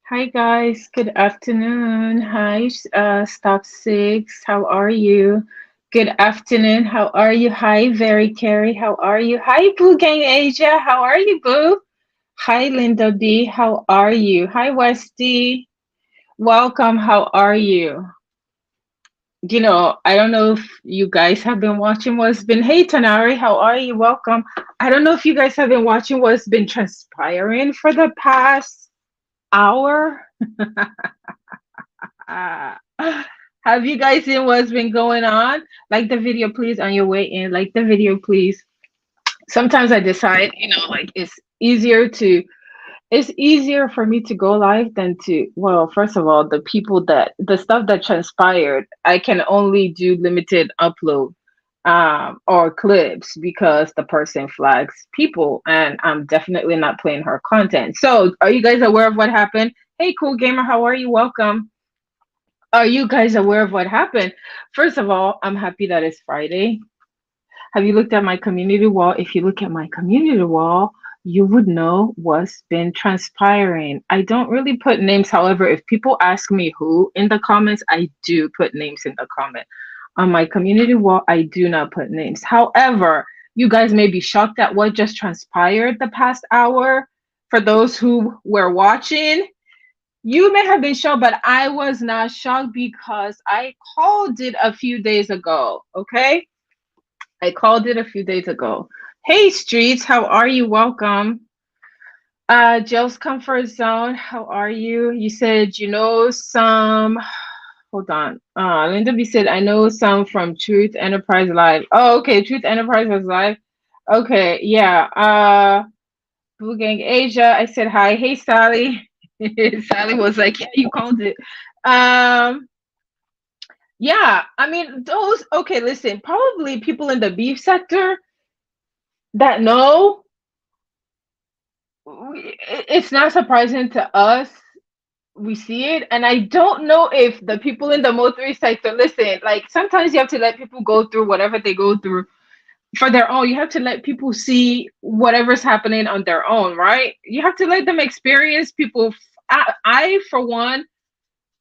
Hi guys, good afternoon. Hi, Stop Six. How are you? Good afternoon. How are you? Hi, Very Carrie. How are you? Hi, Boo Gang Asia. How are you, Boo? Hi, Linda B. How are you? Hi, Westy. Welcome. How are you? I don't know if you guys have been watching what's been. Hey, Tanari. How are you? Welcome. I don't know if you guys have been watching what's been transpiring for the past hour. Uh, have you guys seen what's been going on? Like the video, please, on your way in. Like the video, please. Sometimes I decide, like it's easier for me to go live than to, well, first of all, the stuff that transpired, I can only do limited upload or clips because the person flags people and I'm definitely not playing her content. So are you guys aware of what happened? Hey, cool gamer, how are you? Welcome. Are you guys aware of what happened? First of all, I'm happy that it's Friday. Have you looked at my community wall? If you look at my community wall, you would know what's been transpiring. I don't really put names. However, if people ask me who in the comments, I do put names in the comment. On my community wall, I do not put names. However, you guys may be shocked at what just transpired the past hour. For those who were watching, you may have been shocked, but I was not shocked because I called it a few days ago. Okay. I called it a few days ago. Hey, Streets, how are you? Welcome. Jill's Comfort Zone, how are you? You said you know some. Hold on. Linda B said, I know some from Truth Enterprise Live. Oh, okay. Truth Enterprise was live. Okay. Yeah. Blue Gang Asia. I said hi. Hey, Sally. Sally was like, yeah, you called it. Um, yeah, I mean, those, okay, listen, probably people in the beef sector that know, it's not surprising to us. We see it. And I don't know if the people in the Mo3 sector, listen, like sometimes you have to let people go through whatever they go through for their own. You have to let people see whatever's happening on their own, right? You have to let them experience people. I for one,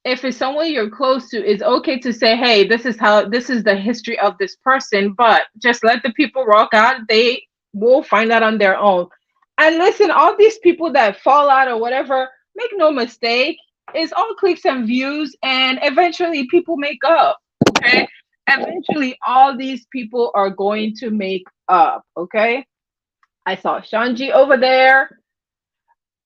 if it's someone you're close to, it's okay to say, hey, this is the history of this person, but just let the people rock out. They will find out on their own. And listen, all these people that fall out or whatever, make no mistake, it's all clicks and views, and eventually people make up. Okay. Eventually all these people are going to make up. Okay. I saw Shanji over there.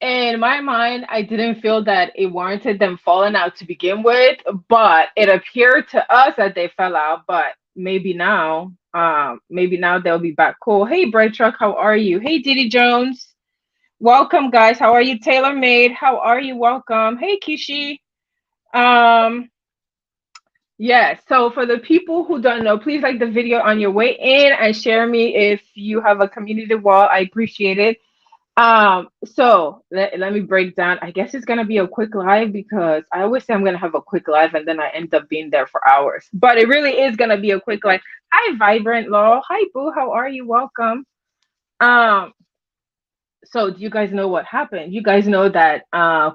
In my mind, I didn't feel that it warranted them falling out to begin with, but it appeared to us that they fell out. But maybe now they'll be back. Cool. Hey, Bright Truck, how are you? Hey, Diddy Jones, welcome, guys. How are you? Taylor Made, how are you? Welcome. Hey, Kishi. Um, yeah. So for the people who don't know, please like the video on your way in and share me if you have a community wall. I appreciate it. So let me break down. I guess it's gonna be a quick live because I always say I'm gonna have a quick live and then I end up being there for hours. But it really is gonna be a quick live. Hi, Vibrant Law. Hi, Boo. How are you? Welcome. Um, so do you guys know what happened? You guys know that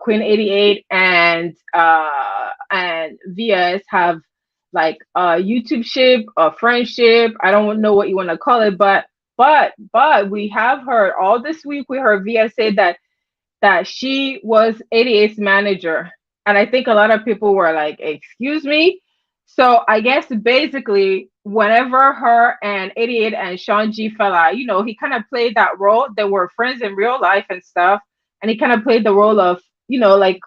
Queen 88 and VS have like a YouTube ship, a friendship. I don't know what you want to call it, but we have heard all this week. We heard VS say that she was 88's manager. And I think a lot of people were like, excuse me. So I guess basically, whenever her and 88 and Sean G fell out, he kind of played that role. They were friends in real life and stuff. And he kind of played the role of, like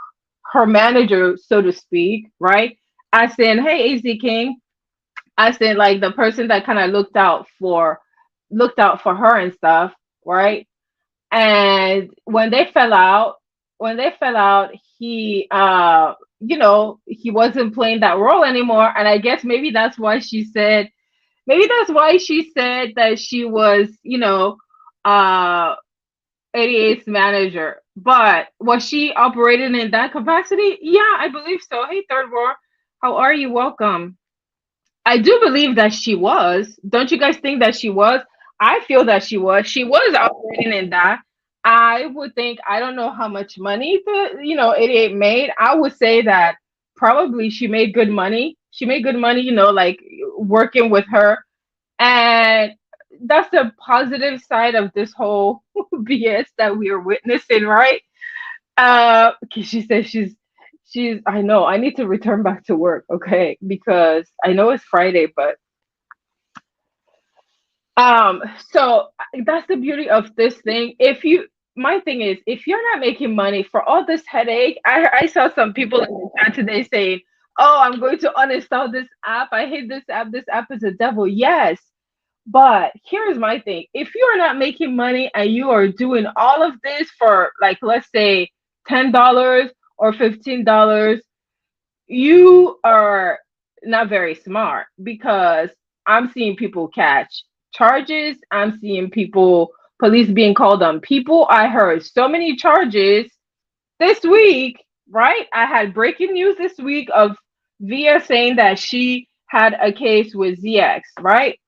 her manager, so to speak, right? As in, hey, AZ King, as in like the person that kind of looked out for her and stuff, right? And when they fell out, he wasn't playing that role anymore. And I guess maybe that's why she said that she was, uh 88's manager. But was she operating in that capacity? Yeah, I believe so. Hey, Third War, how are you? Welcome. I do believe that she was. Don't you guys think that she was? I feel that she was. She was operating in that. I would think, I don't know how much money the 88 made. I would say that probably she made good money. She made good money, like working with her. And that's the positive side of this whole BS that we are witnessing, right? 'Cause she says she's I know I need to return back to work, okay? Because I know it's Friday, but so that's the beauty of this thing. If you My thing is, if you're not making money for all this headache, I saw some people in the chat today saying, "Oh, I'm going to uninstall this app. I hate this app. This app is a devil." Yes, but here's my thing. If you are not making money and you are doing all of this for, like, let's say $10 or $15, you are not very smart, because I'm seeing people catch charges. I'm seeing police being called on people. I heard so many charges this week, right? I had breaking news this week of Via saying that she had a case with ZX, right?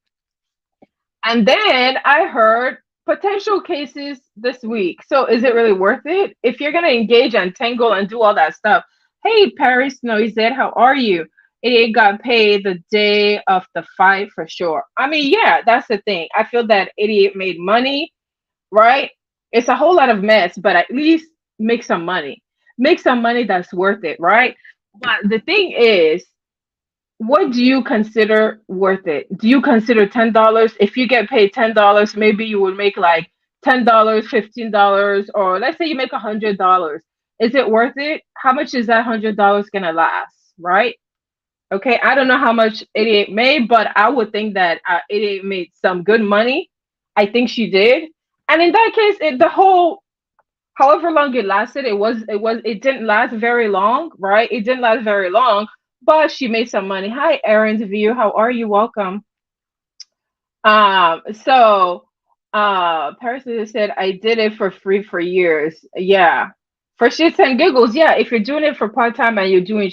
And then I heard potential cases this week. So is it really worth it? If you're going to engage and tangle and do all that stuff. Hey, Paris Noizet, how are you? It got paid the day of the fight for sure. I mean, yeah, that's the thing. I feel that idiot made money, right? It's a whole lot of mess, but at least make some money. Make some money that's worth it, right? But the thing is, what do you consider worth it? Do you consider $10? If you get paid $10, maybe you would make like $10, $15, or let's say you make $100. Is it worth it? How much is that $100 gonna last, right? Okay, I don't know how much 88 made, but I would think that 88 made some good money. I think she did, and in that case, the whole, however long it lasted, it didn't last very long, right? It didn't last very long, but she made some money. Hi, Aaron's View. How are you? Welcome. So Paris said, I did it for free for years. Yeah. For shits and giggles. Yeah. If you're doing it for part-time and you're doing,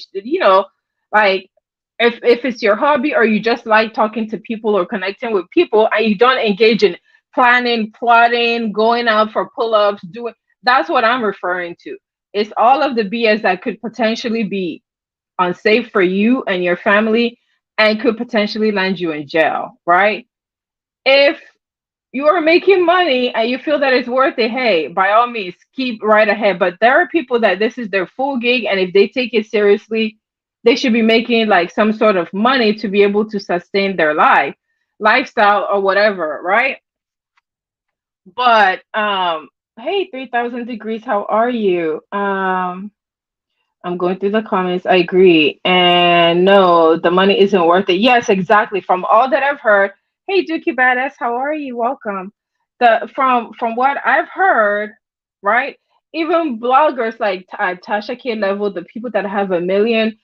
like, if it's your hobby, or you just like talking to people or connecting with people, and you don't engage in planning, plotting, going out for pull-ups, doing, that's what I'm referring to. It's all of the BS that could potentially be unsafe for you and your family, and could potentially land you in jail, right? If you are making money and you feel that it's worth it, hey, by all means, keep right ahead. But there are people that this is their full gig, and if they take it seriously, they should be making like some sort of money to be able to sustain their lifestyle or whatever, right? But hey, 3000 degrees, how are you? I'm going through the comments. I agree. And no, the money isn't worth it. Yes, exactly. From all that I've heard, hey Dookie Badass, how are you? Welcome. From what I've heard, right? Even bloggers like Tasha K level, the people that have a million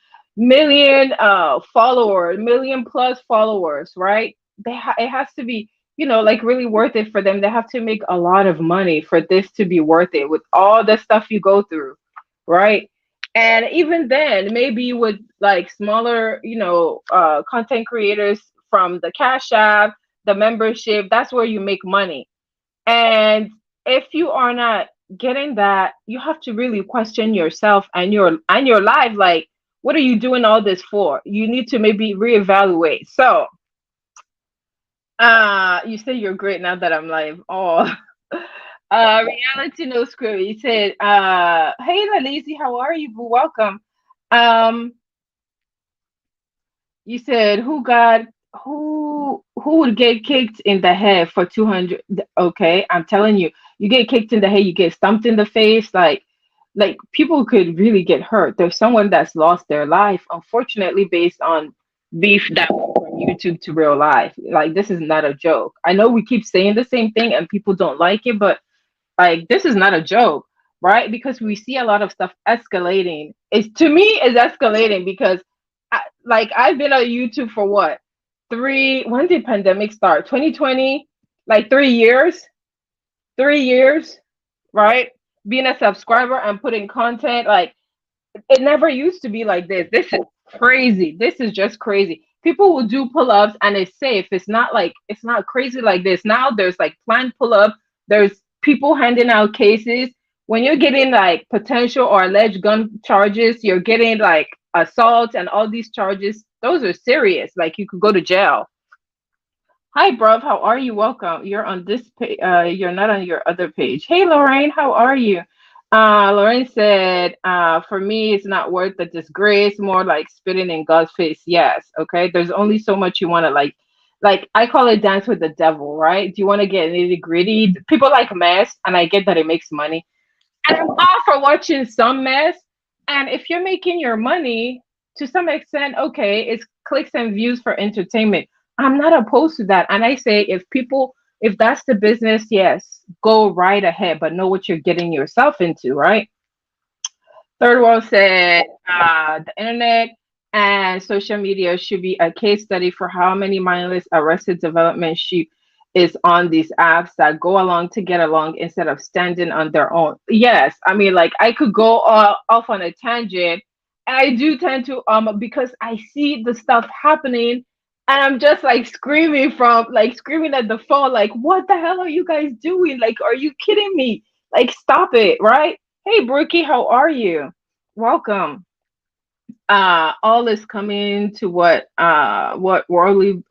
followers, million plus followers, right? It has to be, like really worth it for them. They have to make a lot of money for this to be worth it, with all the stuff you go through, right? And even then, maybe with like smaller, content creators, from the Cash App, the membership, that's where you make money. And if you are not getting that, you have to really question yourself and your life. Like, what are you doing all this for? You need to maybe reevaluate. So, you say you're great now that I'm live. Oh, reality no script. You said, hey Lalizi, how are you? Welcome. Um, you said, who would get kicked in the head for 200? Okay, I'm telling you, you get kicked in the head, you get stumped in the face, like people could really get hurt. There's someone that's lost their life, unfortunately, based on beef that went from YouTube to real life. Like, this is not a joke. I know we keep saying the same thing and people don't like it, but like, this is not a joke, right? Because we see a lot of stuff escalating. It's, to me, is escalating because I've been on YouTube for what? When did pandemic start? 2020, like 3 years, 3 years, right? Being a subscriber and putting content, like, it never used to be like this. This is crazy. This is just crazy. People will do pull-ups and it's safe. It's not crazy like this. Now there's like planned pull-up. There's people handing out cases. When you're getting like potential or alleged gun charges, you're getting like assault and all these charges. Those are serious. Like you could go to jail. Hi, bruv. How are you? Welcome. You're on this page. You're not on your other page. Hey, Lorraine. How are you? Lorraine said, for me, it's not worth the disgrace. More like spitting in God's face. Yes. Okay. There's only so much you want to like I call it dance with the devil, right? Do you want to get nitty gritty? People like mess, and I get that it makes money. And I'm all for watching some mess. And if you're making your money to some extent, okay, it's clicks and views for entertainment. I'm not opposed to that. And I say, if that's the business, yes, go right ahead, but know what you're getting yourself into, right? Third World said the internet and social media should be a case study for how many mindless arrested development sheep is on these apps that go along to get along instead of standing on their own. Yes, I mean, like I could go off on a tangent, and I do tend to because I see the stuff happening, and I'm just like screaming at the phone, like, what the hell are you guys doing? Like, are you kidding me? Like, stop it, right? Hey, Brookie, how are you? Welcome. All is coming to what worldly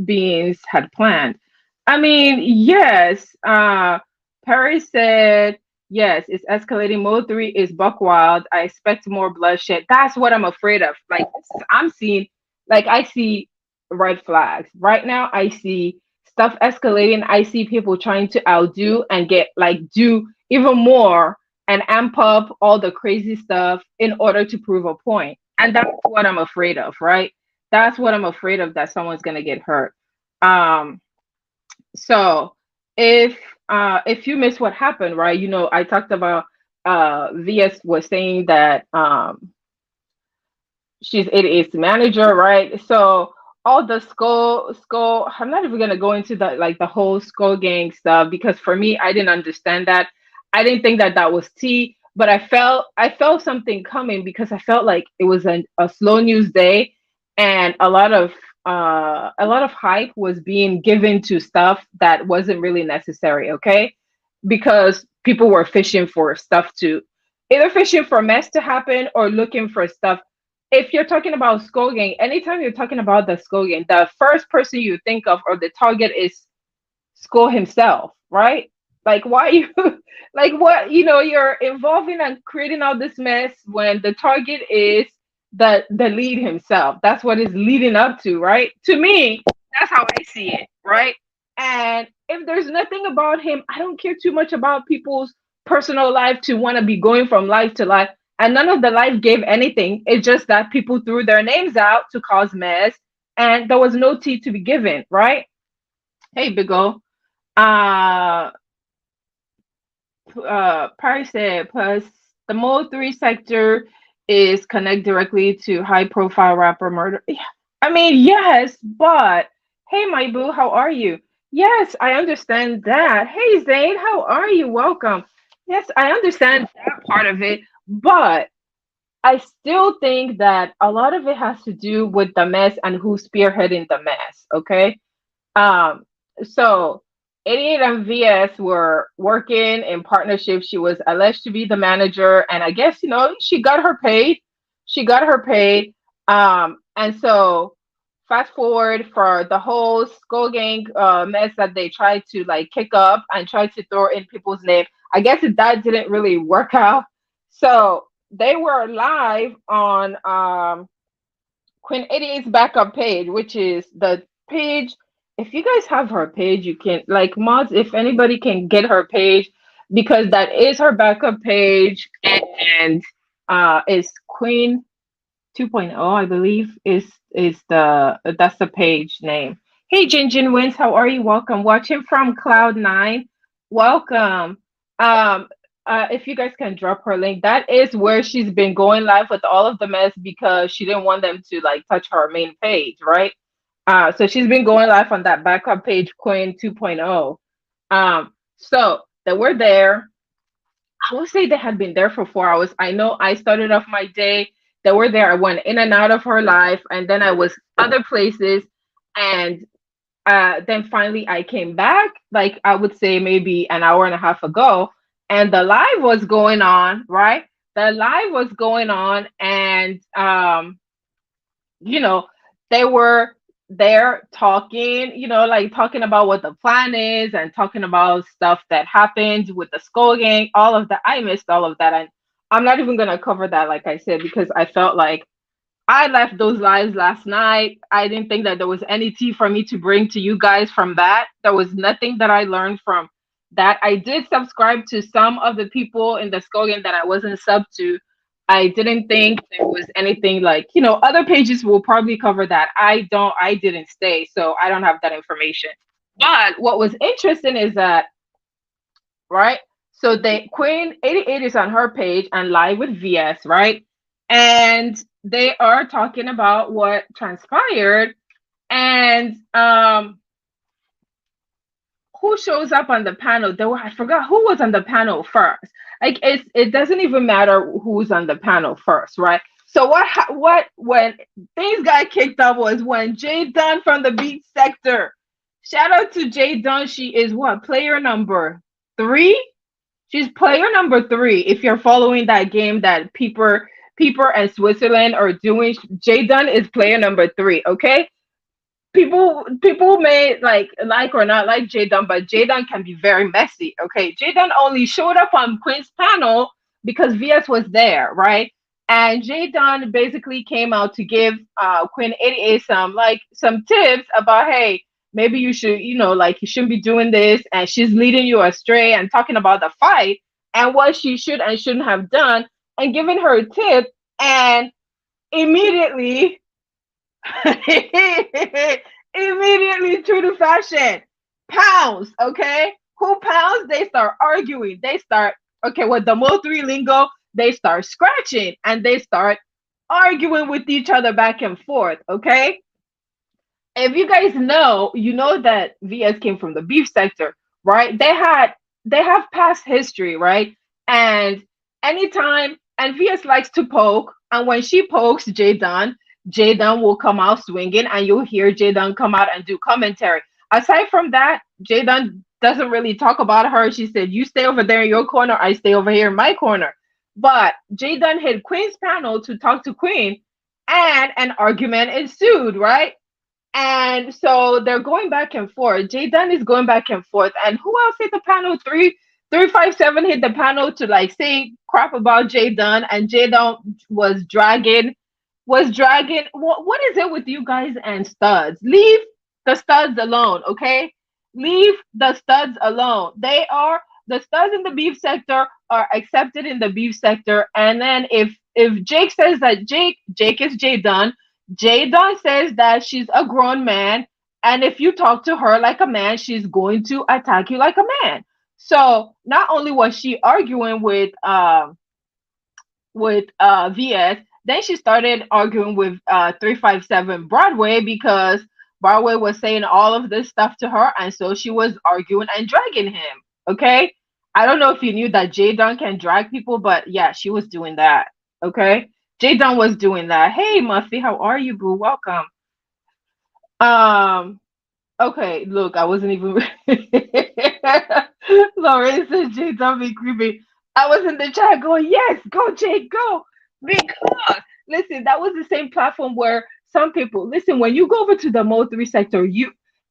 beings had planned. I mean, yes. Perry said, yes, it's escalating. Mode 3 is buck wild. I expect more bloodshed. That's what I'm afraid of. Like, I'm seeing, like, I see red flags. Right now, I see stuff escalating. I see people trying to outdo and get, like, do even more and amp up all the crazy stuff in order to prove a point. And that's what I'm afraid of, right? That's what I'm afraid of, that someone's gonna get hurt. Um, so if you miss what happened, right? You know, I talked about VS was saying that she's 88's manager, right? So all the skull I'm not even gonna go into the like the whole skull gang stuff, because for me, I didn't understand that. I didn't think that that was tea, but I felt something coming, because I felt like it was a slow news day, and a lot of hype was being given to stuff that wasn't really necessary, okay? Because people were fishing for stuff to either fishing for mess to happen or looking for stuff. If you're talking about Skull Gang, anytime you're talking about the Skull Gang, the first person you think of or the target is Skull himself, right? Like, why you, like, what, you're involving and creating all this mess when the target is the lead himself. That's what it's leading up to, right? To me, that's how I see it, right? And if there's nothing about him, I don't care too much about people's personal life to want to be going from life to life. And none of the life gave anything. It's just that people threw their names out to cause mess, and there was no tea to be given, right? Hey, Big O. Uh, Paris said, plus the Mode 3 sector is connect directly to high profile rapper murder. Yeah, I mean, yes, but hey, my boo, how are you? Yes, I understand that. Hey, Zane, how are you? Welcome. Yes, I understand that part of it, but I still think that a lot of it has to do with the mess and who's spearheading the mess, okay? Um, so 88 and VS were working in partnership. She was alleged to be the manager, and I guess she got her paid. She got her paid. And so fast forward for the whole Skull Gang mess that they tried to like kick up and try to throw in people's name. I guess that didn't really work out. So they were live on Queen 88's backup page, which is the page. If you guys have her page, you can like mods. If anybody can get her page, because that is her backup page, and is Queen 2.0, I believe, is that's the page name. Hey, Jinjin Wins, how are you? Welcome. Watching from Cloud9. Welcome. Um, if you guys can drop her link, that is where she's been going live with all of the mess, because she didn't want them to like touch her main page, right? So she's been going live on that backup page, Queen 2.0. So they were there. I would say they had been there for 4 hours. I know I started off my day. They were there. I went in and out of her life, and then I was other places, and Then finally I came back, like I would say maybe an hour and a half ago, and the live was going on, right? The live was going on, and you know, they were there talking, like talking about what the plan is and talking about stuff that happened with the Skull Gang, all of that. I missed all of that, and I'm not even gonna cover that, like I said, because I felt like I left those lives last night. I didn't think that there was any tea for me to bring to you guys from that. There was nothing that I learned from that. I did subscribe to some of the people in the Skogan that I wasn't sub to. I didn't think there was anything like, other pages will probably cover that. I didn't stay, so I don't have that information. But what was interesting is that, right? So the Queen 88 is on her page and live with VS, right? And they are talking about what transpired, and who shows up on the panel. I forgot who was on the panel first. Like it doesn't even matter who's on the panel first, right? So what when things got kicked up was when Jay Dunn from the Beat Sector. Shout out to Jay Dunn. She is what, player number 3? She's player number 3. If you're following that game that Peeper and Switzerland are doing, Jay Dunn is player number 3. Okay, people may like or not like Jay Dunn, but Jay Dunn can be very messy. Okay, Jay Dunn only showed up on Quinn's panel because VS was there, right? And Jay Dunn basically came out to give Quinn 88 some tips about, hey, maybe you should, like you shouldn't be doing this, and she's leading you astray and talking about the fight and what she should and shouldn't have done, and giving her a tip, and immediately immediately true to fashion, pounds. Okay, who pounds? They start arguing. They start, okay, with the Mo3 lingo, they start scratching and they start arguing with each other back and forth. Okay, if you guys know, you know that VS came from the beef sector, right? They have past history, right? And anytime, and VS likes to poke, and when she pokes Jay Dunn will come out swinging, and you'll hear Jay Dunn come out and do commentary. Aside from that, Jay Dunn doesn't really talk about her. She said, "You stay over there in your corner, I stay over here in my corner." But Jay Dunn hit Queen's panel to talk to Queen, and an argument ensued, right? And so they're going back and forth. Jay Dunn is going back and forth. And who else hit the panel? 357 hit the panel to like say crap about Jay Dunn. And Jay Dunn was dragging. What is it with you guys and studs? Leave the studs alone, okay? Leave the studs alone. They are the studs in the beef sector are accepted in the beef sector. And then if Jake says that Jake is Jay Dunn, Jay Dunn says that she's a grown man, and if you talk to her like a man, she's going to attack you like a man. So not only was she arguing with VS, then she started arguing with 357 Broadway, because Broadway was saying all of this stuff to her, and so she was arguing and dragging him. Okay, I don't know if you knew that Jay Dunn can drag people, but yeah, she was doing that. Okay, Jay Dunn was doing that. Hey, Muffy, how are you, boo? Welcome. Okay, look, I wasn't even. Lauren said Jay Dunn be creepy. I was in the chat going, yes, go, Jay, go. Because, listen, that was the same platform where some people, listen, when you go over to the Mo3 sector,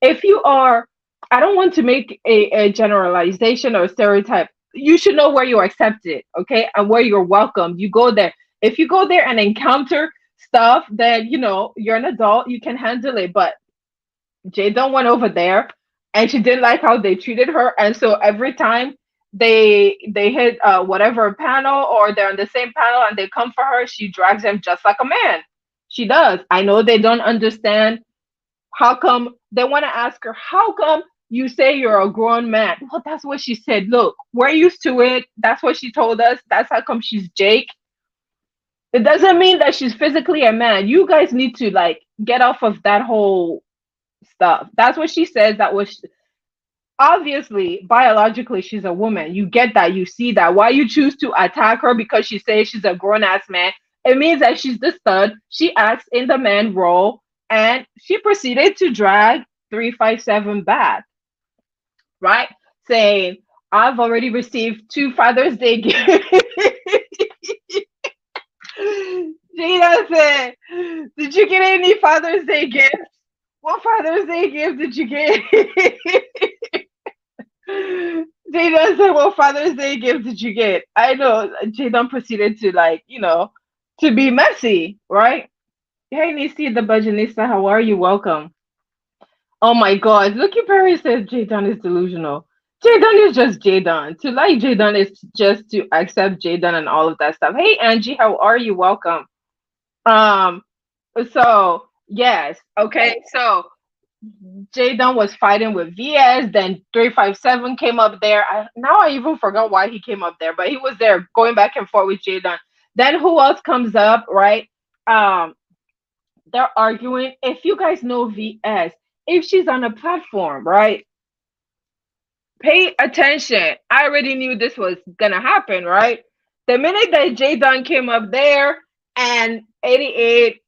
if you are, I don't want to make a generalization or a stereotype. You should know where you're accepted, okay, and where you're welcome. You go there. If you go there and encounter stuff, then you're an adult, you can handle it. But Jay Dunn went over there, and she didn't like how they treated her, and so every time they hit whatever panel, or they're on the same panel and they come for her, she drags them just like a man. She does. I know they don't understand. How come they want to ask her, how come you say you're a grown man? Well, that's what she said. Look, we're used to it. That's what she told us. That's how come she's Jake. It doesn't mean that she's physically a man. You guys need to get off of that whole stuff. That's what she says. That was obviously biologically she's a woman. You get that. You see that. Why you choose to attack her because she says she's a grown-ass man? It means that she's the stud. She acts in the man role, and she proceeded to drag 357 back, right? Saying, I've already received 2 Father's Day gifts. Gina said, did you get any Father's Day gifts? What Father's Day gift did you get? Jada said, what Father's Day gift did you get? I know Jada proceeded to, like, to be messy, right? Hey, Nisi the Budgetista, how are you? Welcome. Oh my God. Lucky Perry says Jadon is delusional. Jadon is just Jadon. To like Jadon is just to accept Jadon and all of that stuff. Hey Angie, how are you? Welcome. Um, so yes, okay, so Jadon was fighting with VS, then 357 came up there. Now I even forgot why he came up there, but he was there going back and forth with Jadon. Then who else comes up, right? Um, they're arguing. If you guys know VS, if she's on a platform, right? Pay attention. I already knew this was gonna happen, right? The minute that Jadon came up there and 88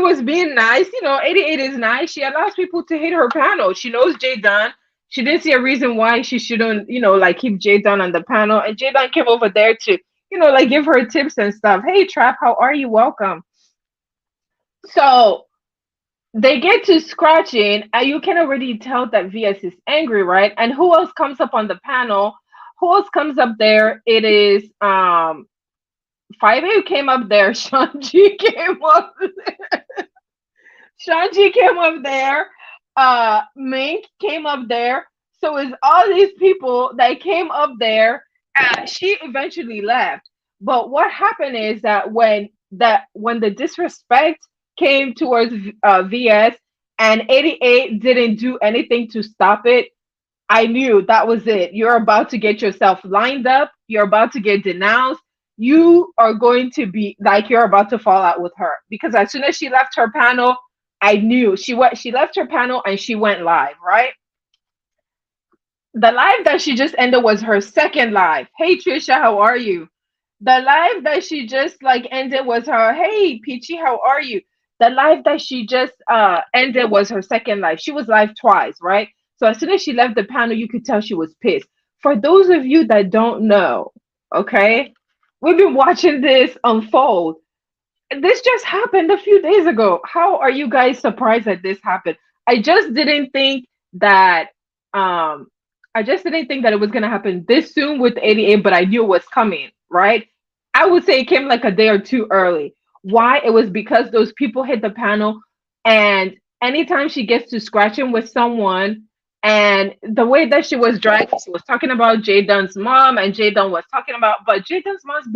was being nice, 88 is nice. She allows people to hit her panel. She knows Jadon. She didn't see a reason why she shouldn't, like keep Jadon on the panel. And Jadon came over there to, like give her tips and stuff. Hey Trap, how are you? Welcome. So they get to scratching, and you can already tell that VS is angry, right? And who else comes up on the panel? Who else comes up there? It is 5A came up there. Shanji came up there. Shanji came up there. Mink came up there. So it's all these people that came up there. She eventually left. But what happened is that when the disrespect came towards VS and 88 didn't do anything to stop it, I knew that was it. You're about to get yourself lined up. You're about to get denounced. You are going to be like, you're about to fall out with her, because as soon as she left her panel, I knew she left her panel and she went live, right? The live that she just ended was her second live. Hey Trisha, how are you? The live that she just like ended was her, hey Peachy, how are you? The live that she just ended was her second live. She was live twice, right? So as soon as she left the panel, you could tell she was pissed. For those of you that don't know, okay, we've been watching this unfold. This just happened a few days ago. How are you guys surprised that this happened? I just didn't think that um it was gonna happen this soon with 88, but I knew it was coming, right? I would say it came like a day or two early. Why? It was because those people hit the panel, and anytime she gets to scratching with someone, and the way that she was dragged, she was talking about Jadon's mom, and Jadon was talking about, but Jadon's mom's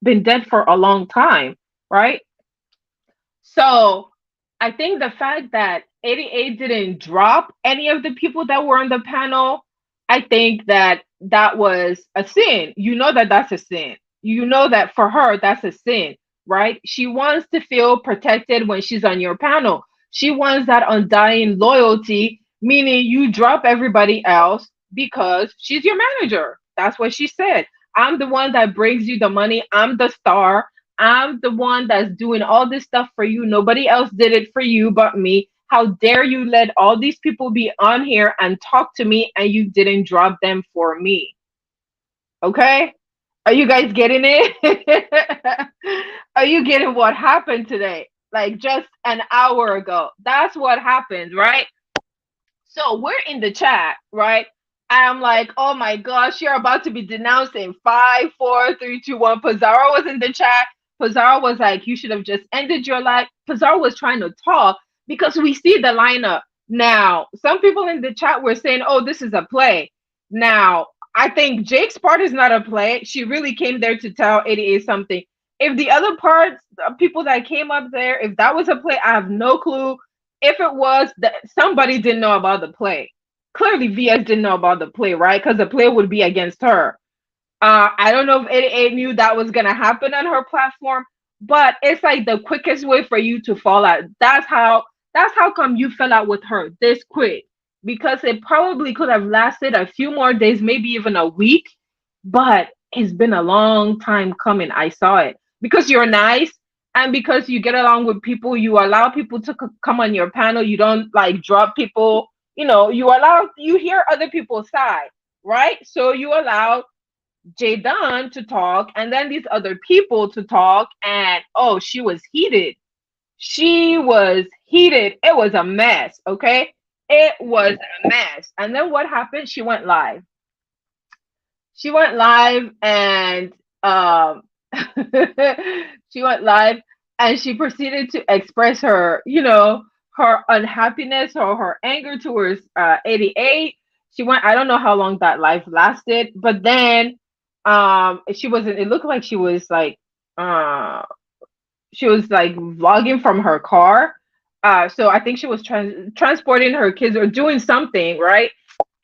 been dead for a long time, right? So I think the fact that 88 didn't drop any of the people that were on the panel, I think that that was a sin. You know that that's a sin. You know that for her, that's a sin, right? She wants to feel protected when she's on your panel. She wants that undying loyalty, meaning you drop everybody else because she's your manager. That's what she said. I'm the one that brings you the money. I'm the star. I'm the one that's doing all this stuff for you. Nobody else did it for you but me. How dare you let all these people be on here and talk to me and you didn't drop them for me? Okay? Are you guys getting it? Are you getting what happened today? Like just an hour ago. That's what happened, right? So we're in the chat, right? I'm like, oh my gosh, you're about to be denounced in 5, 4, 3, 2, 1. Pizarro was in the chat. Pizarro was like, you should have just ended your life. Pizarro was trying to talk because we see the lineup. Now, some people in the chat were saying, oh, this is a play. Now, I think Jake's part is not a play. She really came there to tell 88 something. If the other parts, people that came up there, if that was a play, I have no clue. If it was, that somebody didn't know about the play. Clearly, VS didn't know about the play, right? Because the play would be against her. I don't know if 88 knew that was going to happen on her platform, but it's like the quickest way for you to fall out. That's how come you fell out with her this quick, because it probably could have lasted a few more days, maybe even a week, but it's been a long time coming. I saw it because you're nice and because you get along with people. You allow people to come on your panel. You don't like drop people you hear other people's side, right? So you allow Jadon to talk and then these other people to talk, and oh, she was heated. She was heated. It was a mess, okay? It was a mess. And then what happened? She went live. She went live and um she went live and she proceeded to express her unhappiness or her anger towards 88. She went, I don't know how long that live lasted, but then she wasn't it looked like uh she was like vlogging from her car. So I think she was transporting her kids or doing something, right?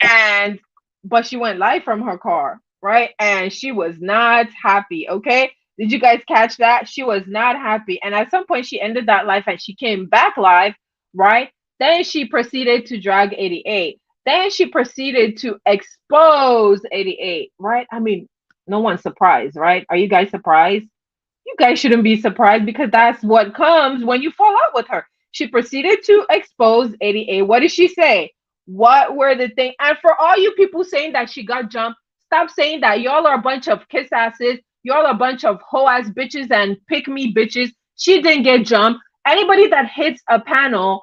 And but she went live from her car, right? And she was not happy. Okay, did you guys catch that? She was not happy, and at some point she ended that live and she came back live, right? Then she proceeded to drag 88. Then she proceeded to expose 88, right? I mean, no one's surprised, right? Are you guys surprised? You guys shouldn't be surprised because that's what comes when you fall out with her. She proceeded to expose 88. What did she say? What were the things? And for all you people saying that she got jumped, stop saying that. Y'all are a bunch of kiss asses. Y'all are a bunch of hoe ass bitches and pick me bitches. She didn't get jumped. Anybody that hits a panel,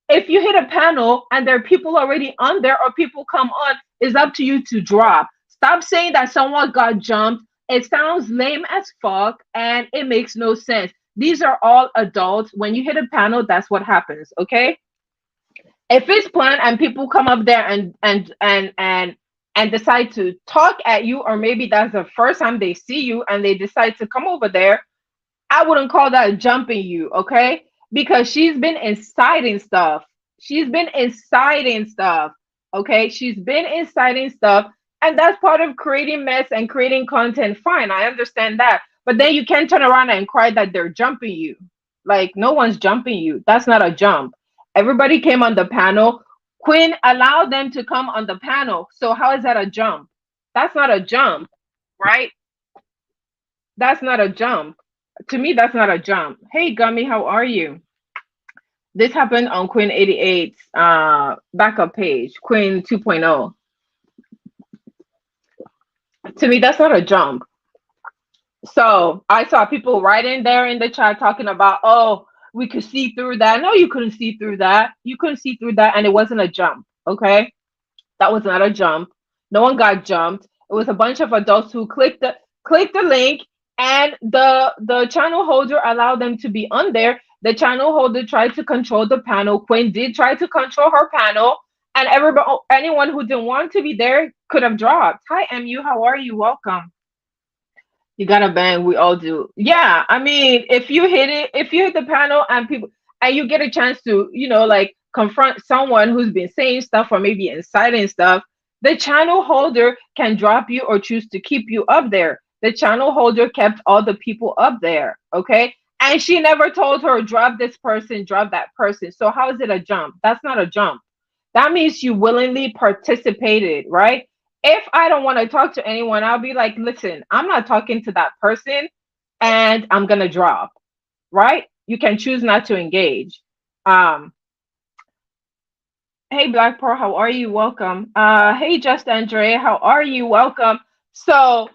if you hit a panel and there are people already on there or people come on, it's up to you to drop. Stop saying that someone got jumped. It sounds lame as fuck and it makes no sense. These are all adults. When you hit a panel, that's what happens, okay? If it's planned and people come up there and decide to talk at you, or maybe that's the first time they see you and they decide to come over there, I wouldn't call that jumping you, okay? Because she's been inciting stuff. She's been inciting stuff, okay? She's been inciting stuff, and that's part of creating mess and creating content. Fine, I understand that. But then you can't turn around and cry that they're jumping you. Like, no one's jumping you. That's not a jump. Everybody came on the panel. Quinn allowed them to come on the panel. So how is that a jump? That's not a jump, right? That's not a jump. To me, that's not a jump. Hey, Gummy, how are you? This happened on Queen 88's backup page, Queen 2.0. To me, that's not a jump. So I saw people right in there in the chat talking about, oh, we could see through that. No, you couldn't see through that. You couldn't see through that, and it wasn't a jump. Okay, that was not a jump. No one got jumped. It was a bunch of adults who clicked the link, and the channel holder allowed them to be on there. The channel holder tried to control the panel. Quinn did try to control her panel, and anyone who didn't want to be there could have dropped. Hi, MU, how are you? Welcome. You got a bang. We all do. Yeah, I mean, if you hit the panel and you get a chance to, like confront someone who's been saying stuff or maybe inciting stuff, the channel holder can drop you or choose to keep you up there. The channel holder kept all the people up there, okay? And she never told her, drop this person, drop that person. So how is it a jump? That's not a jump. That means you willingly participated, right? If I don't want to talk to anyone, I'll be like, listen, I'm not talking to that person and I'm going to drop, right? You can choose not to engage. Hey, Black Pearl, how are you? Welcome. Hey, Just Andre, how are you? Welcome. So,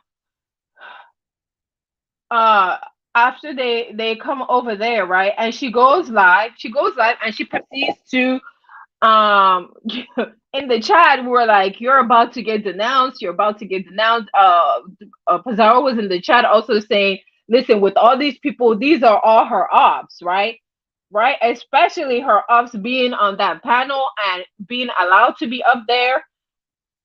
after they come over there, right? And she goes live and she proceeds to in the chat we were like, you're about to get denounced, Pizarro was in the chat also saying, listen, with all these people, these are all her ops, right, especially her ops being on that panel and being allowed to be up there,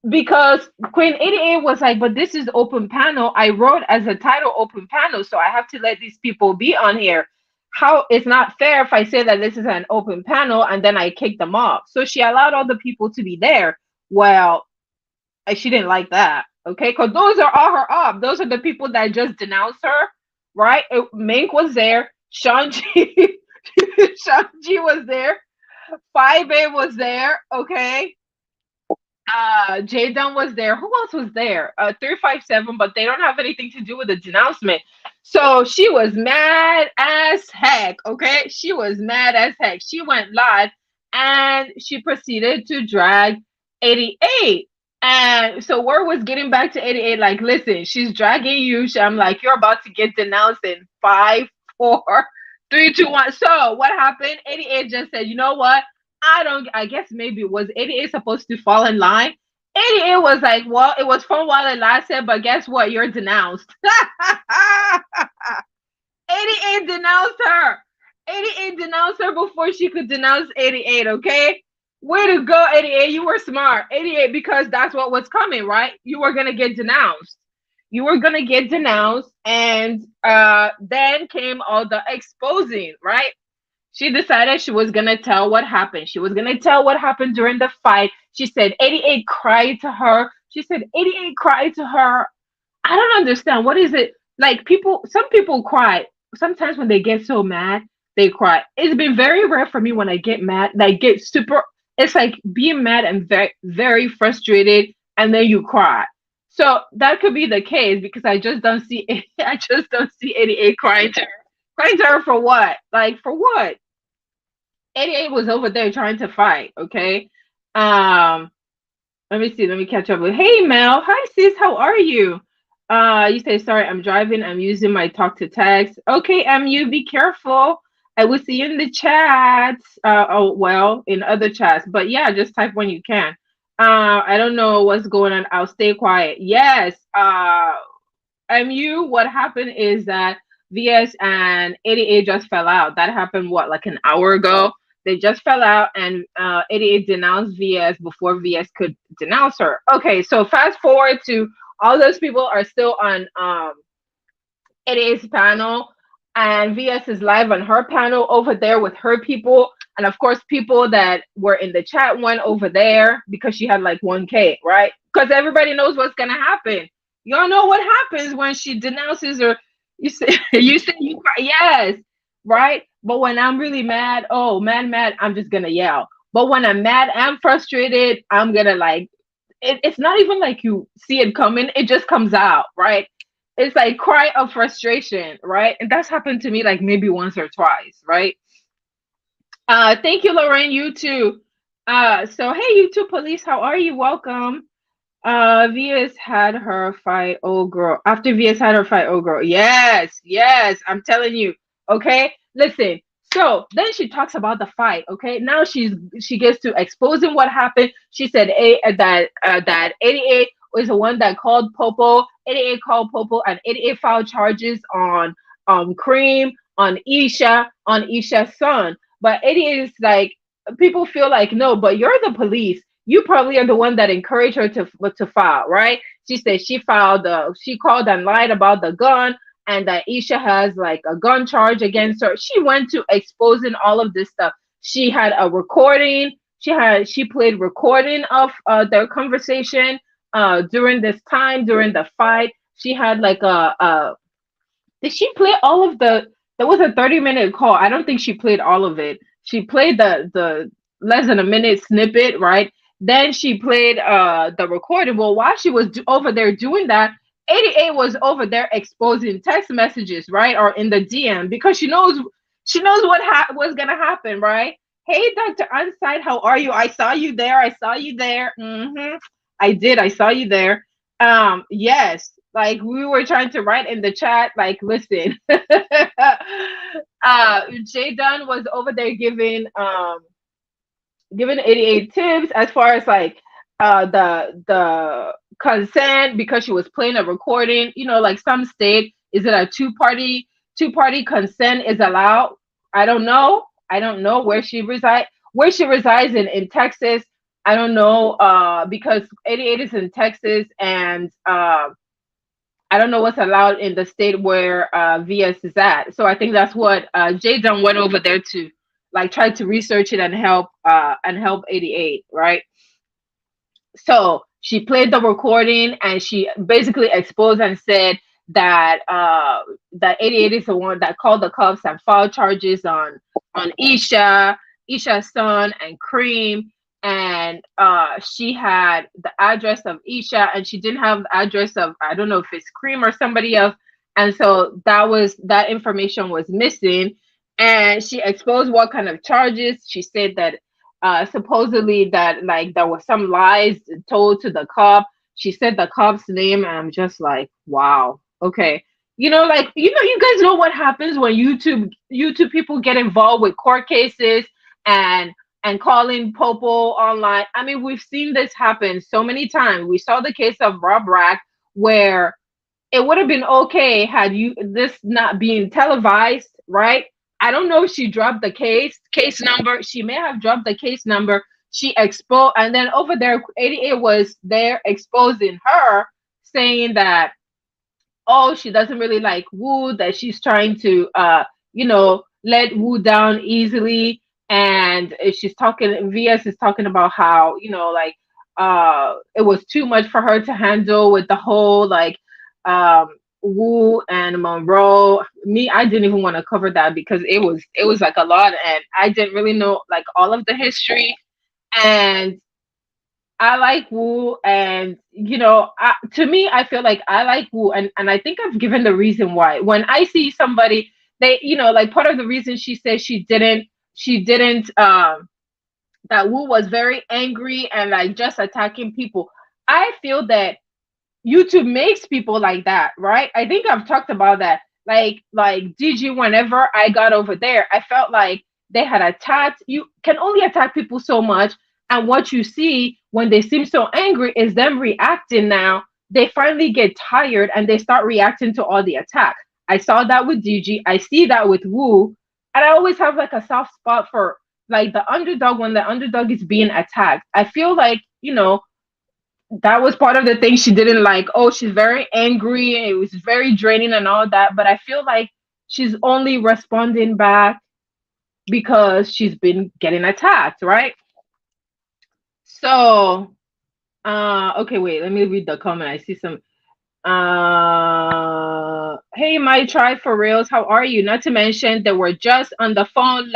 because Queen 88 was like, but this is open panel, I wrote as a title open panel, so I have to let these people be on here. How it's not fair if I say that this is an open panel and then I kick them off. So she allowed all the people to be there. Well, she didn't like that, okay? Because those are all her ops. Those are the people that just denounced her, right? Mink was there. Sean G, Sean G was there. 5A was there, okay? Jadon was there. Who else was there? 357, but they don't have anything to do with the denouncement. So she was mad as heck, okay? She was mad as heck. She went live and she proceeded to drag 88. And so word was getting back to 88, like, listen, she's dragging you. I'm like, you're about to get denounced in 5, 4, 3, 2, 1. So what happened? 88 just said, you know what? I guess maybe was 88 supposed to fall in line? 88 was like, well, it was fun while it lasted, but guess what? You're denounced. 88 denounced her. 88 denounced her before she could denounce 88, okay? Way to go, 88. You were smart. 88, because that's what was coming, right? You were going to get denounced. You were going to get denounced, and then came all the exposing, right? She decided she was going to tell what happened. She was going to tell what happened during the fight. She said 88 cried to her. She said 88 cried to her. I don't understand. What is it? Like, some people cry. Sometimes when they get so mad, they cry. It's been very rare for me when I get mad, like get super, it's like being mad and very, very frustrated, and then you cry. So that could be the case, because I just don't see I just don't see 88 crying to her. Crying to her for what? Like, for what? 88 was over there trying to fight, okay? Um, Let me see. Let me catch up with. Hey, Mel. Hi, sis. How are you? You say, sorry, I'm driving. I'm using my talk to text. Okay, MU, be careful. I will see you in the chats. Oh, well, in other chats. But yeah, just type when you can. I don't know what's going on. I'll stay quiet. Yes. MU, what happened is that VS and 88 just fell out. That happened, what, like an hour ago? They just fell out, and 88 denounced VS before VS could denounce her. Okay, so fast forward to all those people are still on 88's panel, and VS is live on her panel over there with her people. And of course, people that were in the chat went over there because she had like 1K, right? Because everybody knows what's going to happen. Y'all know what happens when she denounces her. You say, you cry. Yes, right? But when I'm really mad, oh, mad, I'm just gonna yell. But when I'm mad and frustrated, I'm gonna like it's not even like you see it coming, it just comes out, right? It's like cry of frustration, right? And that's happened to me like maybe once or twice, right? Thank you, Lorraine, you too. So hey, YouTube police, how are you? Welcome. VS had her fight old girl. After VS had her fight old girl. Yes, I'm telling you. Okay, listen. So then she talks about the fight. Okay, now she gets to exposing what happened. She said that 88 was the one that called Popo. 88 called Popo, and 88 filed charges on Cream, on Isha's son. But 88 is like, people feel like, no, but you're the police. You probably are the one that encouraged her to file, right? She said she called and lied about the gun, and that Isha has like a gun charge against her. She went to exposing all of this stuff. She had a recording. She played recording of their conversation during this time, during the fight. She had like did she play all of there was a 30-minute call. I don't think she played all of it. She played the less than a minute snippet, right? Then she played the recording. Well, while she was over there doing that, 88 was over there exposing text messages, right? Or in the DM, because she knows what's gonna happen, right? Hey, Dr. Unside, how are you? I saw you there. I did. I saw you there. Yes, like we were trying to write in the chat, like, listen. Jay Dunn was over there giving 88 tips as far as like the consent, because she was playing a recording. You know, like some state, is it a two-party consent is allowed? I don't know where she resides in Texas. I don't know, because 88 is in Texas, and I don't know what's allowed in the state where VS is at. So I think that's what Jay Dunn went over there to, like, try to research it and help 88, right? So she played the recording, and she basically exposed and said that that 88 is the one that called the cops and filed charges on Isha's son, and Cream. And she had the address of Isha, and she didn't have the address of, I don't know if it's Cream or somebody else. And so that information was missing. And she exposed what kind of charges. She said that supposedly that like there was some lies told to the cop. She said the cop's name, and I'm just like, wow, okay. Like you guys know what happens when YouTube people get involved with court cases and calling Popo online. I mean, we've seen this happen so many times. We saw the case of Rob Rack, where it would have been okay had you this not being televised, right? I don't know if she dropped the case number. She may have dropped the case number. She exposed, and then over there, 88 was there exposing her, saying that, oh, she doesn't really like Wu, that she's trying to let Wu down easily. And she's talking, VS is talking about how, like it was too much for her to handle with the whole like Wu and Monroe. Me, I didn't even want to cover that because it was like a lot, and I didn't really know like all of the history. And I like Wu, and to me, I feel like I like Wu, and I think I've given the reason why. When I see somebody, they, like part of the reason she said she didn't, that Wu was very angry and like just attacking people. I feel that YouTube makes people like that, right? I think I've talked about that. Like DG, whenever I got over there, I felt like they had attacked. You can only attack people so much, and what you see when they seem so angry is them reacting. Now they finally get tired and they start reacting to all the attack. I saw that with DG. I see that with Wu, and I always have like a soft spot for like the underdog when the underdog is being attacked. I feel like that was part of the thing she didn't like. Oh, she's very angry. It was very draining and all that. But I feel like she's only responding back because she's been getting attacked, right? So, okay, wait, let me read the comment. I see some. Hey, my tribe for reals, how are you? Not to mention they were just on the phone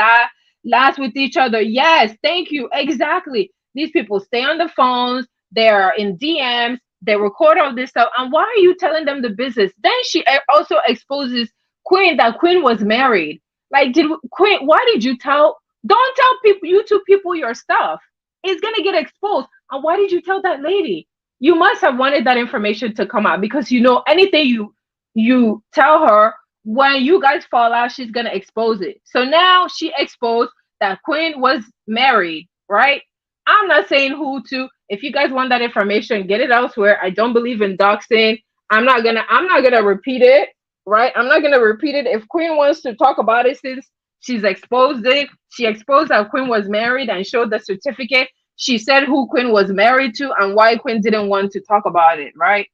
last with each other. Yes, thank you. Exactly. These people stay on the phones. They're in DMs. They record all this stuff. And why are you telling them the business? Then she also exposes Queen, that Queen was married. Like, did Queen? Why did you tell? Don't tell people, YouTube people, your stuff. It's gonna get exposed. And why did you tell that lady? You must have wanted that information to come out because anything you tell her, when you guys fall out, she's gonna expose it. So now she exposed that Queen was married, right? I'm not saying who to. If you guys want that information, get it elsewhere. I don't believe in doxing. I'm not gonna repeat it, right? I'm not gonna repeat it. If Queen wants to talk about it, since she's exposed it, she exposed that Queen was married and showed the certificate. She said who Quinn was married to and why Quinn didn't want to talk about it, right?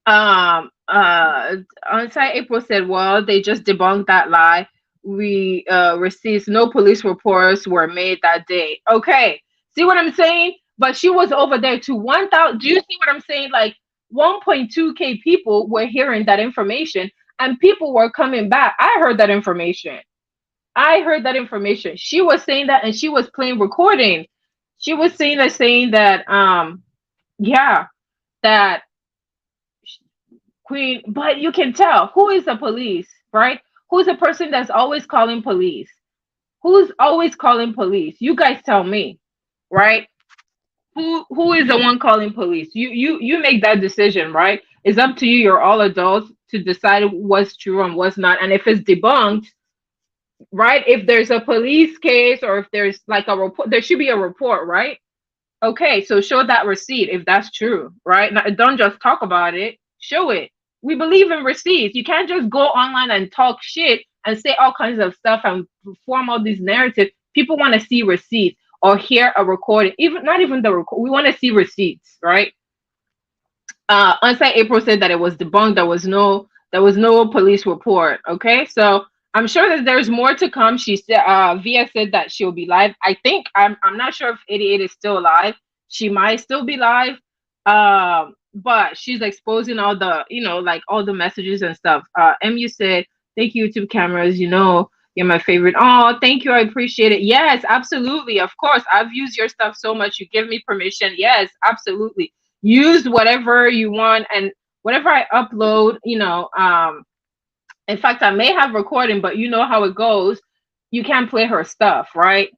On site, April said, well, they just debunked that lie. We received no police reports were made that day. Okay, see what I'm saying? But she was over there to 1,000. Do you see what I'm saying? Like 1.2K people were hearing that information and people were coming back. I heard that information. She was saying that, and she was playing recording. She was saying that yeah, that Queen, but you can tell who is the police, right? Who's the person that's always calling police? Who's always calling police? You guys tell me, right? Who is the one calling police? You make that decision, right? It's up to you. You're all adults to decide what's true and what's not. And if it's debunked, right? If there's a police case or if there's like a report, there should be a report, right? Okay, so show that receipt if that's true, right? Now, don't just talk about it, show it. We believe in receipts. You can't just go online and talk shit and say all kinds of stuff and form all these narratives. People want to see receipts or hear a recording, even not even the record. We want to see receipts, right? On-site April said that it was debunked. There was no police report. Okay, so I'm sure that there's more to come. She said, Via said that she'll be live. I think I'm not sure if 88 is still alive. She might still be live. But she's exposing all the, like all the messages and stuff. MU said, thank you, YouTube cameras. You're my favorite. Oh, thank you. I appreciate it. Yes, absolutely. Of course. I've used your stuff so much. You give me permission. Yes, absolutely. Use whatever you want, and whatever I upload, in fact, I may have recording, but you know how it goes. You can't play her stuff, right?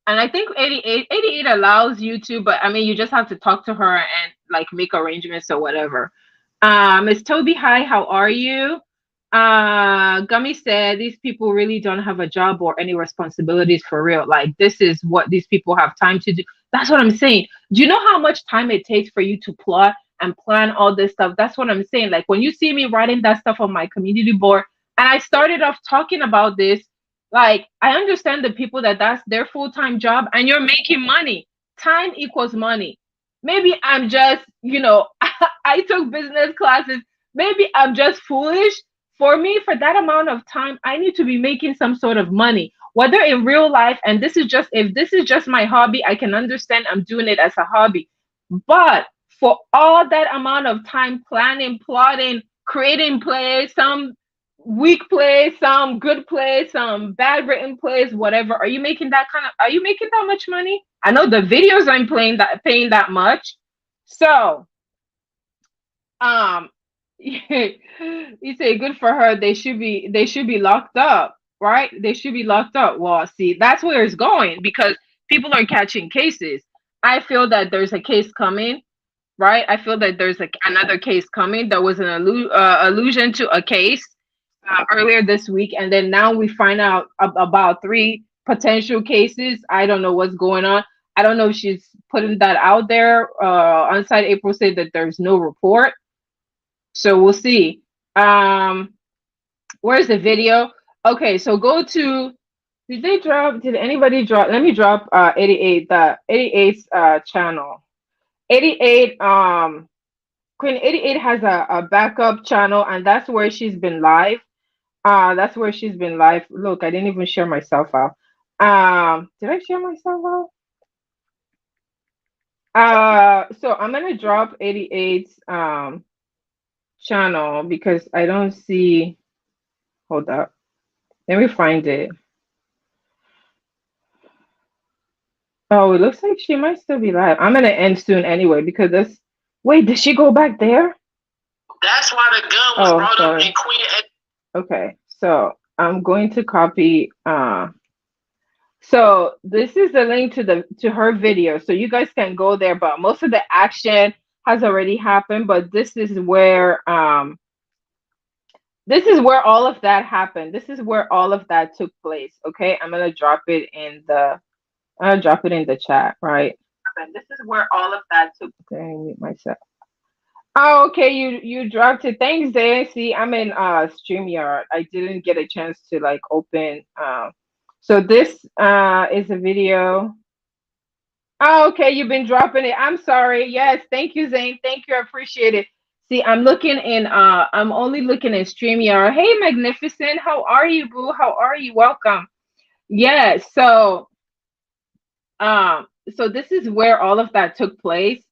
And I think 88 allows you to, but I mean, you just have to talk to her and like make arrangements or whatever. Miss Toby, hi, how are you? Gummy said these people really don't have a job or any responsibilities for real. Like, this is what these people have time to do. That's what I'm saying. Do you know how much time it takes for you to plot and plan all this stuff? That's what I'm saying. Like, when you see me writing that stuff on my community board, and I started off talking about this, like, I understand the people that that's their full-time job and you're making money. Time equals money. Maybe I'm just, I took business classes. Maybe I'm just foolish. For me, for that amount of time, I need to be making some sort of money, whether in real life. And this is just, if this is just my hobby, I can understand I'm doing it as a hobby. But for all that amount of time planning, plotting, creating plays, some weak plays, some good plays, some bad written plays, whatever, are you making that much money? I know the videos I'm paying that much. So um you say good for her. They should be locked up, right? They should be locked up. Well, see, that's where it's going because people are catching cases. I feel that there's a case coming, right? I feel that there's another case coming. There was an allusion to a case earlier this week, and then now we find out about three potential cases. I don't know what's going on. I don't know if she's putting that out there. On site, April said that there's no report, so we'll see. Where's the video? Okay, so go to. Did anybody drop? Let me drop 88, the 88's channel. 88 Queen 88 has a backup channel, and that's where she's been live. That's where she's been live. Look, I didn't even share myself out. Did I share myself out? So I'm gonna drop 88's channel because I don't see. Hold up. Let me find it. Oh, it looks like she might still be live. I'm gonna end soon anyway because this. Wait, did she go back there? That's why the gun was brought up in Queen. Okay, so I'm going to copy. So this is the link to her video, so you guys can go there. But most of the action has already happened. But this is where all of that happened. This is where all of that took place. Okay, I'm gonna drop it in the. I'll drop it in the chat, right? And this is where all of that took. Okay, I mute myself. Oh, okay, you dropped it. Thanks, Dan. See, I'm in StreamYard. I didn't get a chance to like open. So this is a video. Oh, okay, you've been dropping it. I'm sorry. Yes, thank you, Zane. Thank you. I appreciate it. See, I'm only looking in StreamYard. Hey, Magnificent. How are you, boo? How are you? Welcome. Yes. So this is where all of that took place,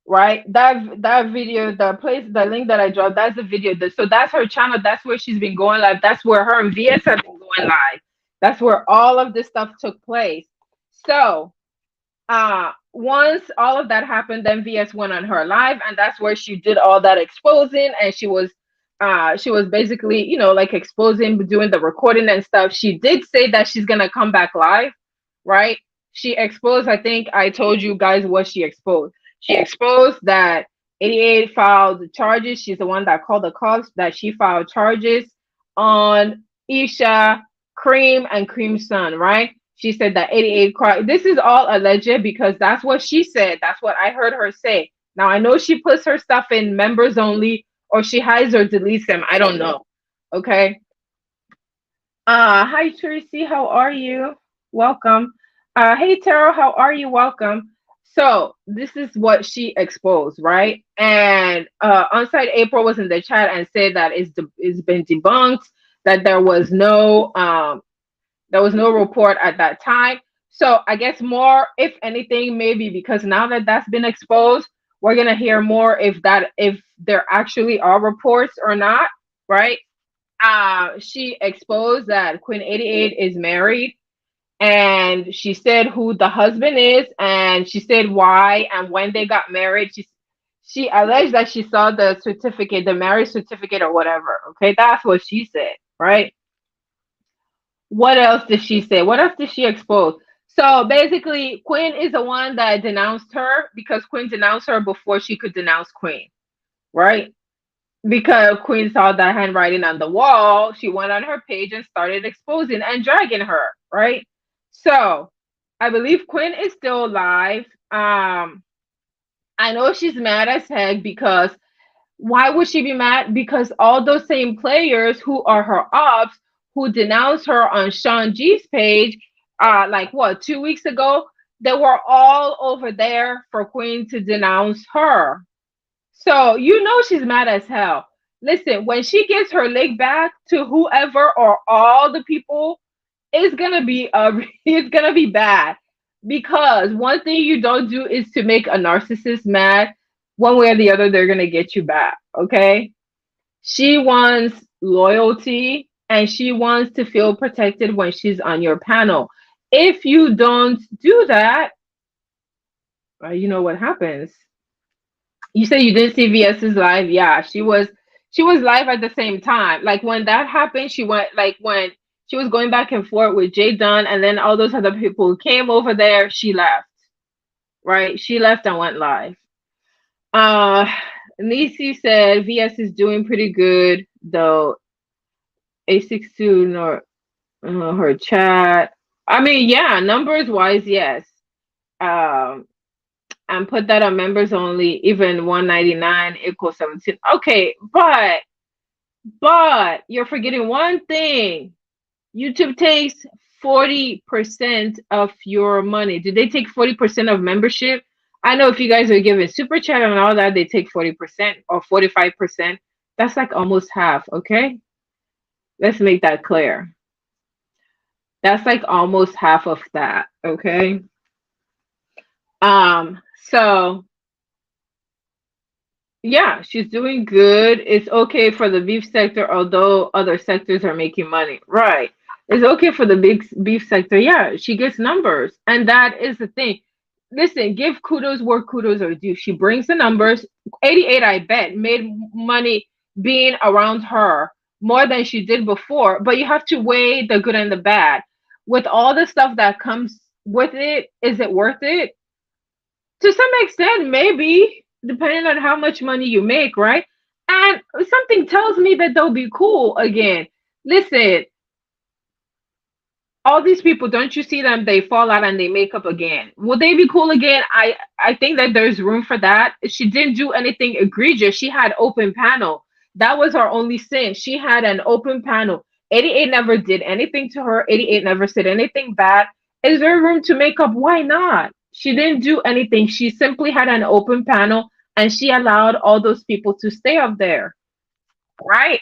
right? That video, the link that I dropped, that's the video. So that's her channel. That's where she's been going live. That's where her and VS have been going live. That's where all of this stuff took place. So once all of that happened, then VS went on her live, and that's where she did all that exposing, and she was basically, like exposing, doing the recording and stuff. She did say that she's gonna come back live, right? She exposed, I think I told you guys what she exposed. She exposed that 88 filed charges. She's the one that called the cops, that she filed charges on Isha, Cream, and Cream's son, right? She said that 88 this is all alleged because that's what she said. That's what I heard her say. Now, I know she puts her stuff in members only, or she hides or deletes them. I don't know. Okay. Hi, Tracy. How are you? Welcome. Hey, Taro. How are you? Welcome. So this is what she exposed, right? And on-site April was in the chat and said that it's been debunked, that there was no report at that time. So I guess more, if anything, maybe because now that that's been exposed, we're gonna hear more if there actually are reports or not, right? She exposed that Queen 88 is married, and she said who the husband is, and she said why and when they got married. She alleged that she saw the certificate, the marriage certificate or whatever. Okay, that's what she said, right? What else did she say? What else did she expose? So basically, Quinn is the one that denounced her because Quinn denounced her before she could denounce Quinn, right? Because Quinn saw that handwriting on the wall, she went on her page and started exposing and dragging her, right? So I believe Quinn is still alive. I know she's mad as heck because why would she be mad? Because all those same players who are her ops who denounced her on Sean G's page, like what, 2 weeks ago, they were all over there for Queen to denounce her. So you know she's mad as hell. Listen, when she gets her leg back to whoever or all the people, it's gonna be it's gonna be bad. Because one thing you don't do is to make a narcissist mad. One way or the other, they're gonna get you back. Okay. She wants loyalty and she wants to feel protected when she's on your panel. If you don't do that, you know what happens. You say you didn't see VS's live. Yeah, she was live at the same time. Like when that happened, she went like when she was going back and forth with Jay Dunn and then all those other people came over there, she left. Right? She left and went live. Uh Nisi said VS is doing pretty good though. A62 nor her chat. I mean, yeah, numbers wise, yes. Um and put that on members only, even 199 equals 17. Okay, but you're forgetting one thing. YouTube takes 40% of your money. Did they take 40% of membership? I know if you guys are giving super chat and all that, they take 40% or 45%. That's like almost half, okay? Let's make that clear. That's like almost half of that, okay? So yeah, she's doing good. It's okay for the beef sector, although other sectors are making money. Right. It's okay for the big beef sector. Yeah, she gets numbers. And that is the thing. Listen, give kudos where kudos are due. She brings the numbers. 88, I bet, made money being around her more than she did before. But you have to weigh the good and the bad. With all the stuff that comes with it, is it worth it? To some extent, maybe, depending on how much money you make, right? And something tells me that they'll be cool again. Listen, all these people, don't you see them? They fall out and they make up again. Will they be cool again? I think that there's room for that. She didn't do anything egregious. She had open panel. That was her only sin. She had an open panel. 88 never did anything to her. 88 never said anything bad. Is there room to make up? Why not? She didn't do anything. She simply had an open panel and she allowed all those people to stay up there. Right?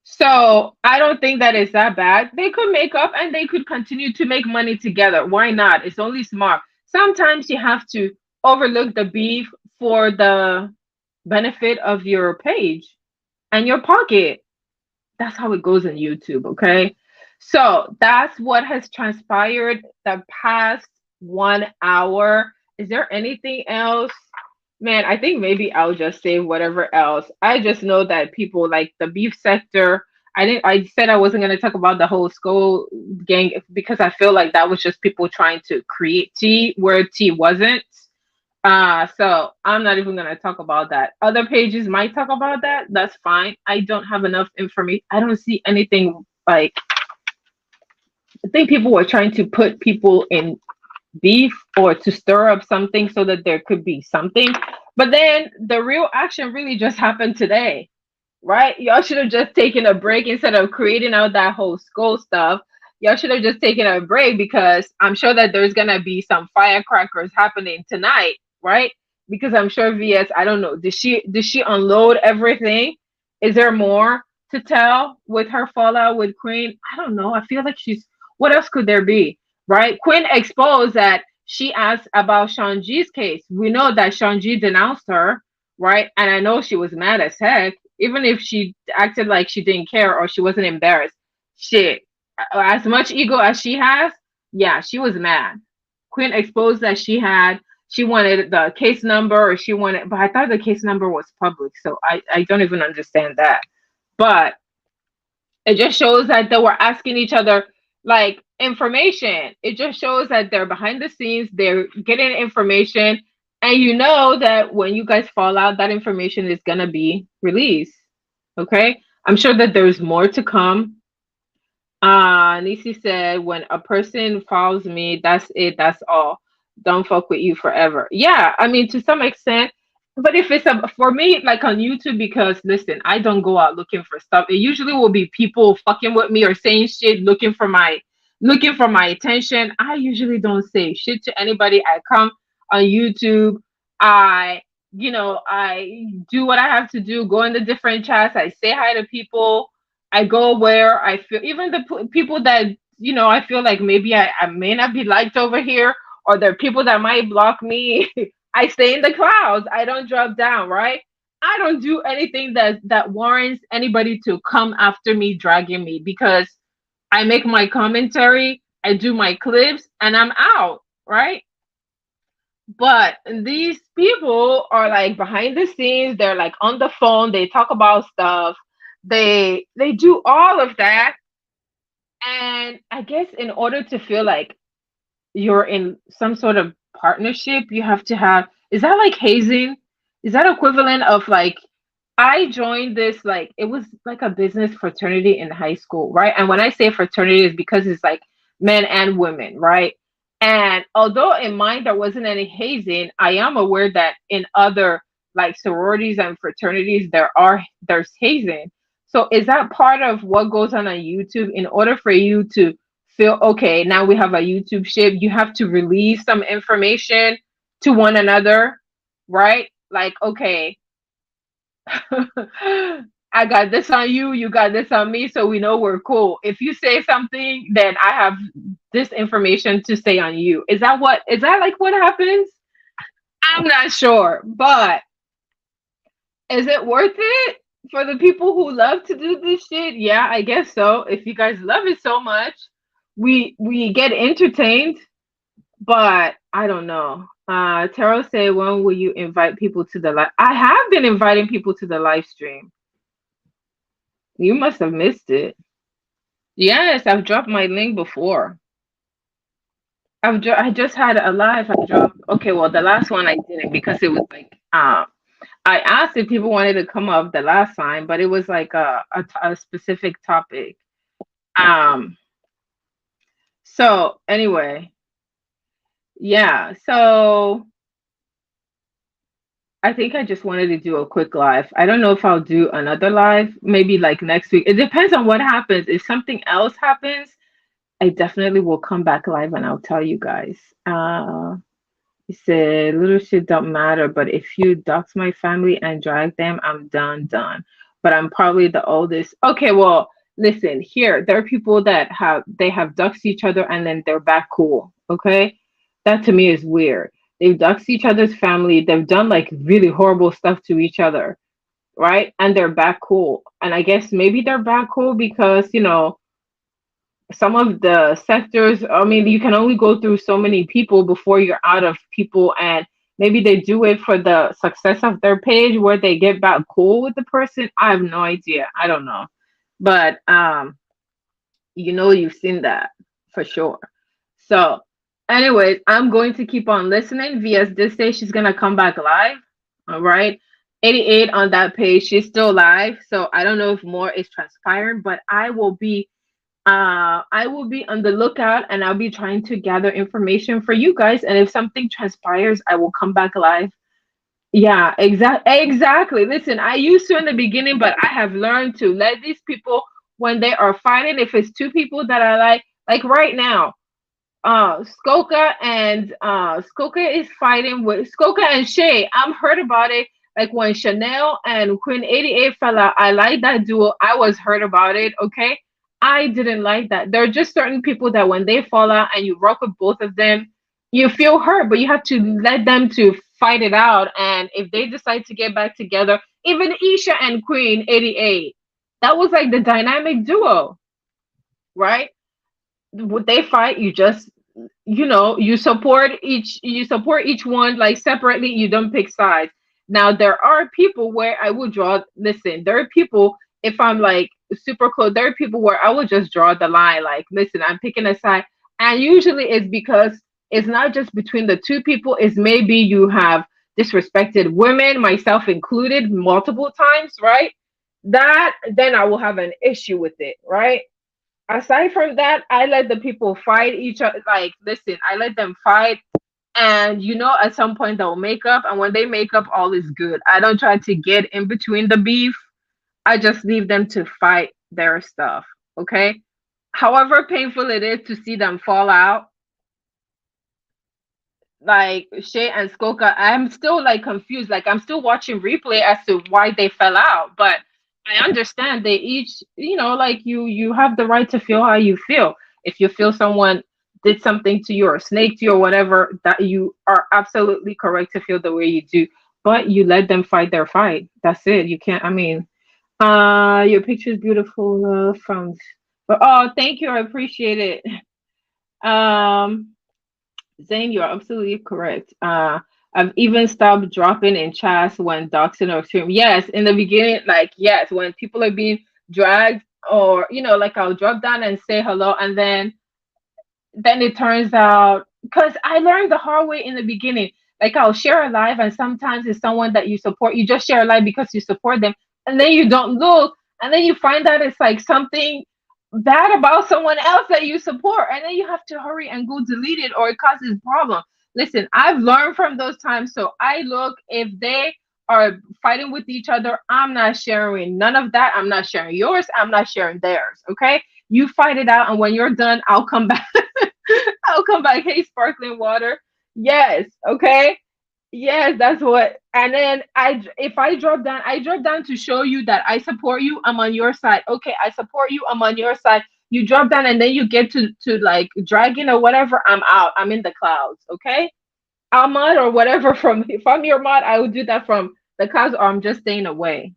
So I don't think that is that bad. They could make up and they could continue to make money together. Why not? It's only smart. Sometimes you have to overlook the beef for the benefit of your page and your pocket. That's how it goes in YouTube, okay? So that's what has transpired the past 1 hour. Is there anything else? Man, I think maybe I'll just say whatever else. I just know that people like the beef sector. I said I wasn't gonna talk about the whole Skull gang because I feel like that was just people trying to create tea where tea wasn't. So I'm not even gonna talk about that. Other pages might talk about that. That's fine. I don't have enough information. I don't see anything like I think people were trying to put people in beef or to stir up something so that there could be something. But then the real action really just happened today, right? Y'all should have just taken a break instead of creating out that whole Skull stuff. Y'all should have just taken a break because I'm sure that there's gonna be some firecrackers happening tonight, right? Because I'm sure VS, I don't know, did she unload everything? Is there more to tell with her fallout with Queen? I don't know. I feel like what else could there be? Right? Quinn exposed that she asked about Sean G's case. We know that Sean G denounced her, right? And I know she was mad as heck, even if she acted like she didn't care or she wasn't embarrassed. Shit, as much ego as she has, yeah, she was mad. Quinn exposed that she wanted the case number or she wanted, but I thought the case number was public, so I don't even understand that. But it just shows that they were asking each other like information. It just shows that they're behind the scenes, they're getting information, and you know that when you guys fall out, that information is gonna be released. Okay? I'm sure that there's more to come. Nisi said, when a person follows me, that's it, that's all. Don't fuck with you forever. Yeah, I mean, to some extent. But if it's for me, like on YouTube, because listen, I don't go out looking for stuff. It usually will be people fucking with me or saying shit, looking for my attention. I usually don't say shit to anybody. I come on YouTube. I, I do what I have to do. Go in the different chats. I say hi to people. I go where I feel, even the people that, I feel like maybe I may not be liked over here, or there are people that might block me. I stay in the clouds. I don't drop down, right? I don't do anything that warrants anybody to come after me, dragging me, because I make my commentary, I do my clips, and I'm out, right? But these people are like behind the scenes, they're like on the phone, they talk about stuff, they do all of that. And I guess in order to feel like you're in some sort of partnership, you have to have, is that like hazing? Is that equivalent of like, I joined this, like it was like a business fraternity in high school, right? And when I say fraternity, is because it's like men and women, right? And although in mine there wasn't any hazing, I am aware that in other like sororities and fraternities there's hazing. So is that part of what goes on YouTube? In order for you to feel okay, now we have a YouTube ship, you have to release some information to one another, right? Like, okay, I got this on you, you got this on me, so we know we're cool. If you say something, then I have this information to say on you. Is that like what happens? I'm not sure, but is it worth it for the people who love to do this shit? Yeah, I guess so. If you guys love it so much, we get entertained, but I don't know. Taro said, when will you invite people to the live? I have been inviting people to the live stream. You must have missed it. Yes, I've dropped my link before. I just had a live. I dropped. Okay, well, the last one I didn't, because it was like I asked if people wanted to come up the last time, but it was like a specific topic. Um. So anyway, yeah. So I think I just wanted to do a quick live. I don't know if I'll do another live, maybe like next week. It depends on what happens. If something else happens, I definitely will come back live and I'll tell you guys. He said, little shit don't matter, but if you dox my family and drag them, I'm done. But I'm probably the oldest. Okay, well, listen, here, there are people that have doxed each other and then they're back cool. Okay? That to me is weird. They've doxed each other's family, they've done like really horrible stuff to each other, right? And they're back cool. And I guess maybe they're back cool because, some of the sectors, I mean, you can only go through so many people before you're out of people, and maybe they do it for the success of their page where they get back cool with the person. I have no idea. I don't know. But you've seen that for sure. So anyways, I'm going to keep on listening. VS did say she's gonna come back live. All right. 88 on that page. She's still live. So I don't know if more is transpiring, but I will be on the lookout and I'll be trying to gather information for you guys. And if something transpires, I will come back live. Yeah, exactly. Listen, I used to in the beginning, but I have learned to let these people, when they are fighting, if it's two people that I like right now, Skoka is fighting with Skoka and Shay. I'm heard about it. Like when Chanel and Queen 88 fell out, I like that duo. I was heard about it. Okay. I didn't like that. There are just certain people that when they fall out and you rock with both of them, you feel hurt, but you have to let them to fight it out. And if they decide to get back together, even Isha and Queen 88, that was like the dynamic duo, right? Would they fight? You just, you support each one like separately. You don't pick sides. Now there are people where I would draw. Listen, there are people. If I'm like super close. There are people where I would just draw the line, like, listen, I'm picking a side. And usually it's because it's not just between the two people, it's maybe you have disrespected women, myself included, multiple times, right? That then I will have an issue with it, right? Aside from that, I let the people fight each other. Like, listen, I let them fight, and at some point they'll make up, and when they make up, all is good. I don't try to get in between the beef. I just leave them to fight their stuff. Okay. However painful it is to see them fall out, like Shay and Skoka, I'm still like confused. Like, I'm still watching replay as to why they fell out. But I understand they each, like, you have the right to feel how you feel. If you feel someone did something to you or snaked you or whatever, that you are absolutely correct to feel the way you do. But you let them fight their fight. That's it. You can't. I mean, your picture is beautiful, from. But oh, thank you. I appreciate it. Zane, you're absolutely correct. I've even stopped dropping in chats when doxing or stream. Yes, in the beginning, like, yes, when people are being dragged, or like, I'll drop down and say hello, and then it turns out, because I learned the hard way in the beginning. Like, I'll share a live, and sometimes it's someone that you support. You just share a live because you support them, and then you don't look, and then you find out it's like something bad about someone else that you support, and then you have to hurry and go delete it, or it causes problem. Listen, I've learned from those times, so I look, if they are fighting with each other, I'm not sharing none of that. I'm not sharing yours. I'm not sharing theirs. Okay, you fight it out, and when you're done, I'll come back. I'll come back. Hey, sparkling water. Yes. Okay. Yes, that's what. And then if I drop down to show you that I support you. I'm on your side. Okay, I support you. I'm on your side. You drop down, and then you get to like dragging or whatever. I'm out. I'm in the clouds. Okay, I'll mod or whatever from. If I'm your mod, I will do that from the clouds, or I'm just staying away.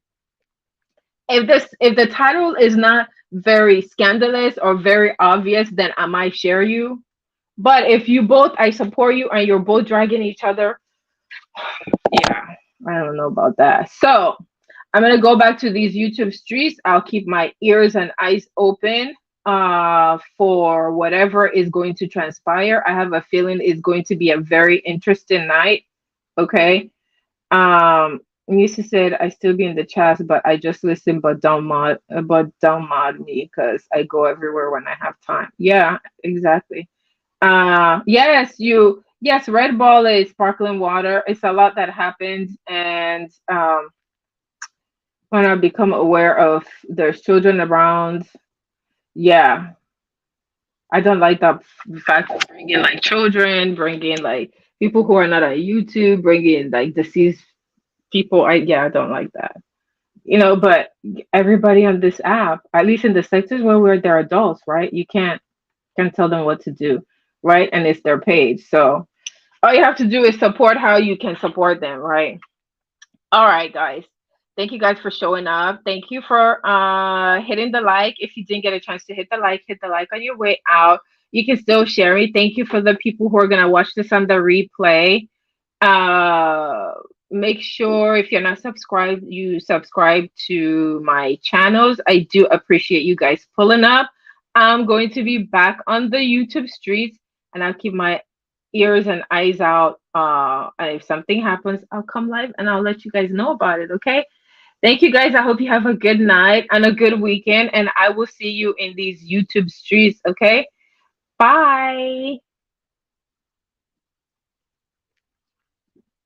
If the title is not very scandalous or very obvious, then I might share you. But if you both, I support you, and you're both dragging each other, yeah, I don't know about that. So I'm gonna go back to these YouTube streets. I'll keep my ears and eyes open for whatever is going to transpire. I have a feeling it's going to be a very interesting night. Okay. Nisa said I still be in the chat, but I just listen, but don't mod me because I go everywhere when I have time. Yeah, exactly. Yes, Red Ball is sparkling water. It's a lot that happens, and when I become aware of there's children around, yeah, I don't like that fact of bringing like children, bringing like people who are not on YouTube, bringing like deceased people. I don't like that. But everybody on this app, at least in the sectors where they're adults, right? You can't tell them what to do, right? And it's their page, so all you have to do is support how you can support them, right? All right, guys. Thank you guys for showing up. Thank you for hitting the like. If you didn't get a chance to hit the like on your way out. You can still share it. Thank you for the people who are gonna watch this on the replay. Make sure if you're not subscribed, you subscribe to my channels. I do appreciate you guys pulling up. I'm going to be back on the YouTube streets, and I'll keep my ears and eyes out. And if something happens, I'll come live and I'll let you guys know about it. Okay. Thank you guys. I hope you have a good night and a good weekend. And I will see you in these YouTube streets. Okay. Bye.